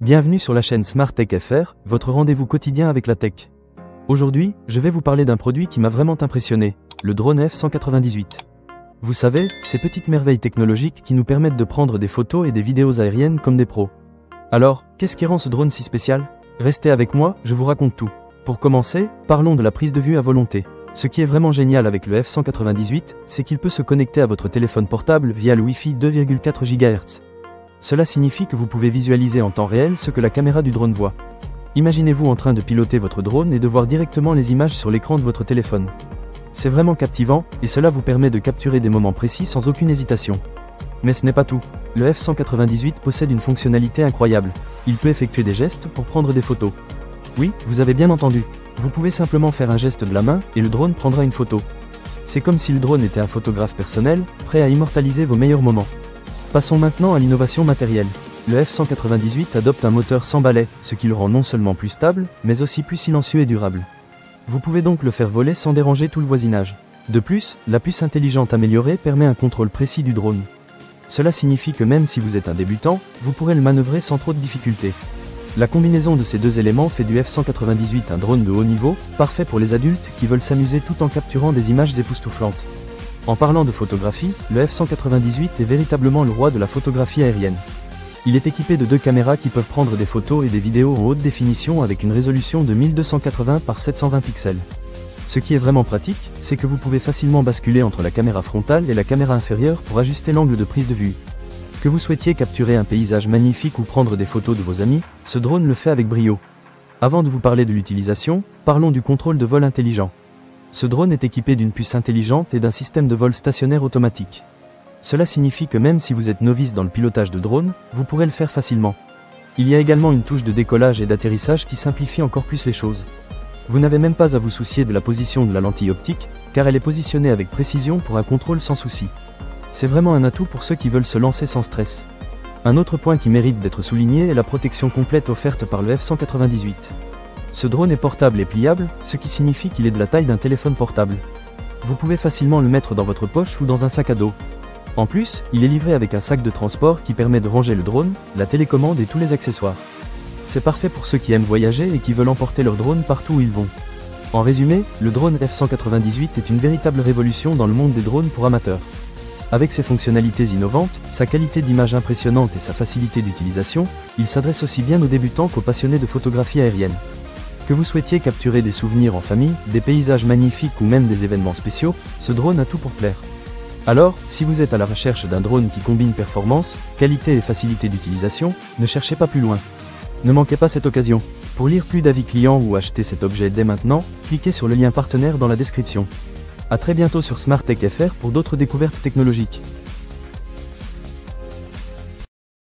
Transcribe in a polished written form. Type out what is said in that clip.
Bienvenue sur la chaîne Smart Tech FR, votre rendez-vous quotidien avec la tech. Aujourd'hui, je vais vous parler d'un produit qui m'a vraiment impressionné, le drone F198. Vous savez, ces petites merveilles technologiques qui nous permettent de prendre des photos et des vidéos aériennes comme des pros. Alors, qu'est-ce qui rend ce drone si spécial? Restez avec moi, je vous raconte tout. Pour commencer, parlons de la prise de vue à volonté. Ce qui est vraiment génial avec le F198, c'est qu'il peut se connecter à votre téléphone portable via le Wi-Fi 2,4 GHz. Cela signifie que vous pouvez visualiser en temps réel ce que la caméra du drone voit. Imaginez-vous en train de piloter votre drone et de voir directement les images sur l'écran de votre téléphone. C'est vraiment captivant, et cela vous permet de capturer des moments précis sans aucune hésitation. Mais ce n'est pas tout. Le F198 possède une fonctionnalité incroyable. Il peut effectuer des gestes pour prendre des photos. Oui, vous avez bien entendu. Vous pouvez simplement faire un geste de la main et le drone prendra une photo. C'est comme si le drone était un photographe personnel, prêt à immortaliser vos meilleurs moments. Passons maintenant à l'innovation matérielle. Le F198 adopte un moteur sans balai, ce qui le rend non seulement plus stable, mais aussi plus silencieux et durable. Vous pouvez donc le faire voler sans déranger tout le voisinage. De plus, la puce intelligente améliorée permet un contrôle précis du drone. Cela signifie que même si vous êtes un débutant, vous pourrez le manœuvrer sans trop de difficultés. La combinaison de ces deux éléments fait du F198 un drone de haut niveau, parfait pour les adultes qui veulent s'amuser tout en capturant des images époustouflantes. En parlant de photographie, le F198 est véritablement le roi de la photographie aérienne. Il est équipé de deux caméras qui peuvent prendre des photos et des vidéos en haute définition avec une résolution de 1280 par 720 pixels. Ce qui est vraiment pratique, c'est que vous pouvez facilement basculer entre la caméra frontale et la caméra inférieure pour ajuster l'angle de prise de vue. Que vous souhaitiez capturer un paysage magnifique ou prendre des photos de vos amis, ce drone le fait avec brio. Avant de vous parler de l'utilisation, parlons du contrôle de vol intelligent. Ce drone est équipé d'une puce intelligente et d'un système de vol stationnaire automatique. Cela signifie que même si vous êtes novice dans le pilotage de drone, vous pourrez le faire facilement. Il y a également une touche de décollage et d'atterrissage qui simplifie encore plus les choses. Vous n'avez même pas à vous soucier de la position de la lentille optique, car elle est positionnée avec précision pour un contrôle sans souci. C'est vraiment un atout pour ceux qui veulent se lancer sans stress. Un autre point qui mérite d'être souligné est la protection complète offerte par le F198. Ce drone est portable et pliable, ce qui signifie qu'il est de la taille d'un téléphone portable. Vous pouvez facilement le mettre dans votre poche ou dans un sac à dos. En plus, il est livré avec un sac de transport qui permet de ranger le drone, la télécommande et tous les accessoires. C'est parfait pour ceux qui aiment voyager et qui veulent emporter leur drone partout où ils vont. En résumé, le drone F198 est une véritable révolution dans le monde des drones pour amateurs. Avec ses fonctionnalités innovantes, sa qualité d'image impressionnante et sa facilité d'utilisation, il s'adresse aussi bien aux débutants qu'aux passionnés de photographie aérienne. Que vous souhaitiez capturer des souvenirs en famille, des paysages magnifiques ou même des événements spéciaux, ce drone a tout pour plaire. Alors, si vous êtes à la recherche d'un drone qui combine performance, qualité et facilité d'utilisation, ne cherchez pas plus loin. Ne manquez pas cette occasion. Pour lire plus d'avis clients ou acheter cet objet dès maintenant, cliquez sur le lien partenaire dans la description. A très bientôt sur Smart Tech FR pour d'autres découvertes technologiques.